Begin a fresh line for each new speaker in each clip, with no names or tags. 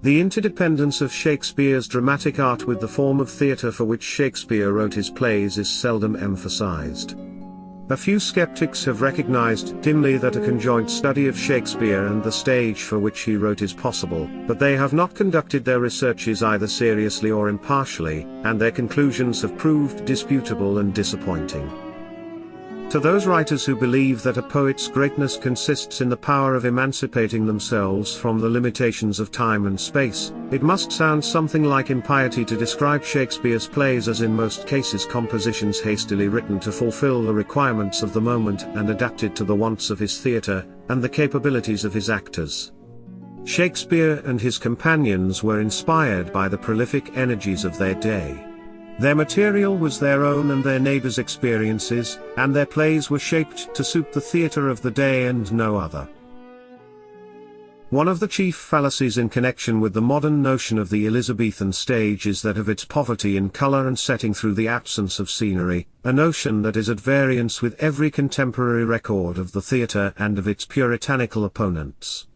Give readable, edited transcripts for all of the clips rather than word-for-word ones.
The interdependence of Shakespeare's dramatic art with the form of theatre for which Shakespeare wrote his plays is seldom emphasized. A few skeptics have recognized dimly that a conjoint study of Shakespeare and the stage for which he wrote is possible, but they have not conducted their researches either seriously or impartially, and their conclusions have proved disputable and disappointing. To those writers who believe that a poet's greatness consists in the power of emancipating themselves from the limitations of time and space, it must sound something like impiety to describe Shakespeare's plays as in most cases compositions hastily written to fulfill the requirements of the moment and adapted to the wants of his theatre, and the capabilities of his actors. Shakespeare and his companions were inspired by the prolific energies of their day. Their material was their own and their neighbors' experiences, and their plays were shaped to suit the theatre of the day and no other. One of the chief fallacies in connection with the modern notion of the Elizabethan stage is that of its poverty in color and setting through the absence of scenery, a notion that is at variance with every contemporary record of the theatre and of its puritanical opponents.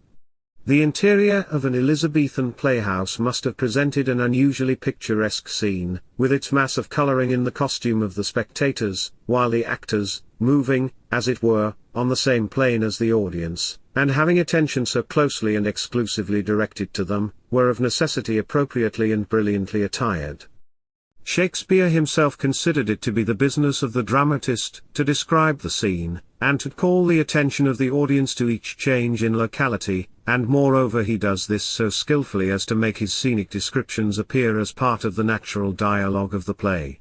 The interior of an Elizabethan playhouse must have presented an unusually picturesque scene, with its mass of coloring in the costume of the spectators, while the actors, moving, as it were, on the same plane as the audience, and having attention so closely and exclusively directed to them, were of necessity appropriately and brilliantly attired. Shakespeare himself considered it to be the business of the dramatist to describe the scene, and to call the attention of the audience to each change in locality, and moreover he does this so skillfully as to make his scenic descriptions appear as part of the natural dialogue of the play.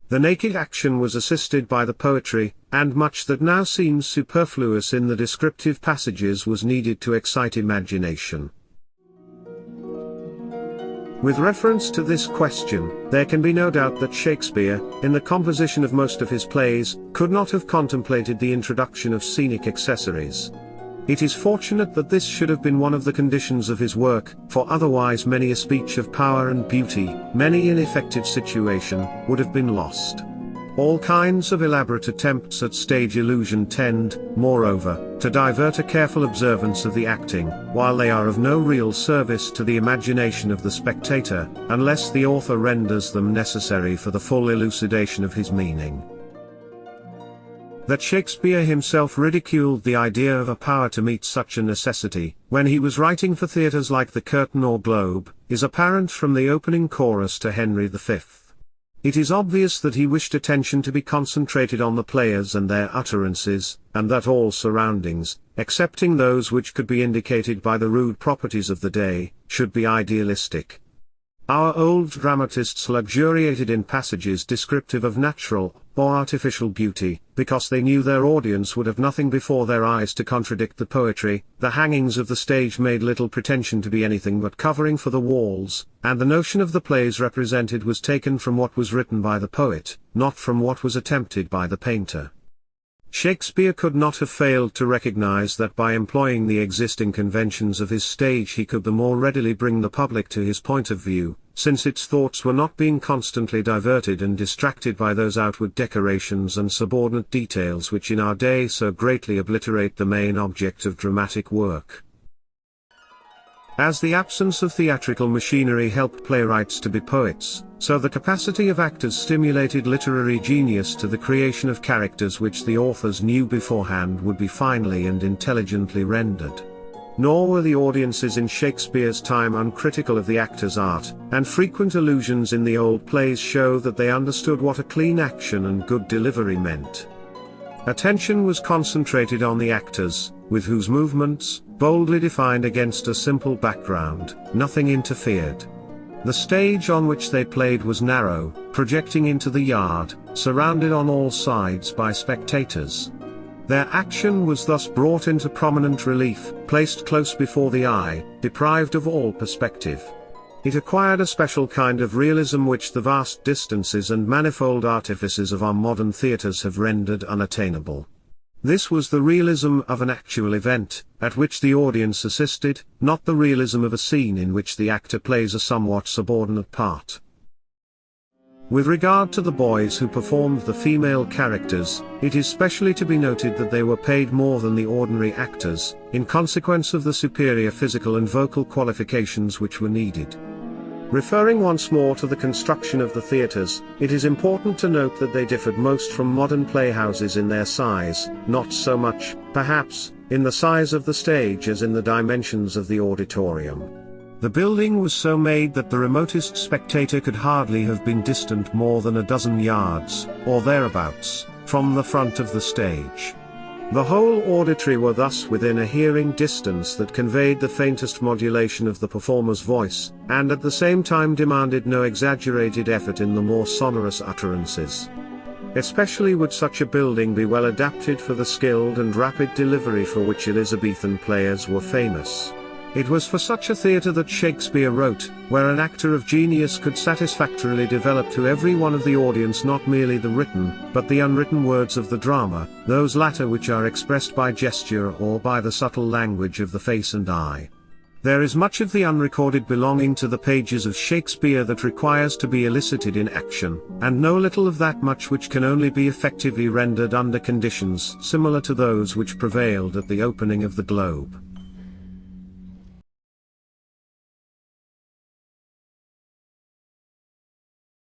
The naked action was assisted by the poetry, and much that now seems superfluous in the descriptive passages was needed to excite imagination. With reference to this question, there can be no doubt that Shakespeare, in the composition of most of his plays, could not have contemplated the introduction of scenic accessories. It is fortunate that this should have been one of the conditions of his work, for otherwise many a speech of power and beauty, many an effective situation, would have been lost. All kinds of elaborate attempts at stage illusion tend, moreover, to divert a careful observance of the acting, while they are of no real service to the imagination of the spectator, unless the author renders them necessary for the full elucidation of his meaning. That Shakespeare himself ridiculed the idea of a power to meet such a necessity, when he was writing for theatres like the Curtain or Globe, is apparent from the opening chorus to Henry V. It is obvious that he wished attention to be concentrated on the players and their utterances, and that all surroundings, excepting those which could be indicated by the rude properties of the day, should be idealistic. Our old dramatists luxuriated in passages descriptive of natural, or artificial beauty, because they knew their audience would have nothing before their eyes to contradict the poetry. The hangings of the stage made little pretension to be anything but covering for the walls, and the notion of the plays represented was taken from what was written by the poet, not from what was attempted by the painter. Shakespeare could not have failed to recognize that by employing the existing conventions of his stage he could the more readily bring the public to his point of view, since its thoughts were not being constantly diverted and distracted by those outward decorations and subordinate details which in our day so greatly obliterate the main object of dramatic work. As the absence of theatrical machinery helped playwrights to be poets, so the capacity of actors stimulated literary genius to the creation of characters which the authors knew beforehand would be finely and intelligently rendered. Nor were the audiences in Shakespeare's time uncritical of the actor's art, and frequent allusions in the old plays show that they understood what a clean action and good delivery meant. Attention was concentrated on the actors, with whose movements, boldly defined against a simple background, nothing interfered. The stage on which they played was narrow, projecting into the yard, surrounded on all sides by spectators. Their action was thus brought into prominent relief, placed close before the eye, deprived of all perspective. It acquired a special kind of realism which the vast distances and manifold artifices of our modern theatres have rendered unattainable. This was the realism of an actual event, at which the audience assisted, not the realism of a scene in which the actor plays a somewhat subordinate part. With regard to the boys who performed the female characters, it is specially to be noted that they were paid more than the ordinary actors, in consequence of the superior physical and vocal qualifications which were needed. Referring once more to the construction of the theatres, it is important to note that they differed most from modern playhouses in their size, not so much, perhaps, in the size of the stage as in the dimensions of the auditorium. The building was so made that the remotest spectator could hardly have been distant more than a dozen yards, or thereabouts, from the front of the stage. The whole auditory were thus within a hearing distance that conveyed the faintest modulation of the performer's voice, and at the same time demanded no exaggerated effort in the more sonorous utterances. Especially would such a building be well adapted for the skilled and rapid delivery for which Elizabethan players were famous. It was for such a theatre that Shakespeare wrote, where an actor of genius could satisfactorily develop to every one of the audience not merely the written, but the unwritten words of the drama, those latter which are expressed by gesture or by the subtle language of the face and eye. There is much of the unrecorded belonging to the pages of Shakespeare that requires to be elicited in action, and no little of that much which can only be effectively rendered under conditions similar to those which prevailed at the opening of the globe.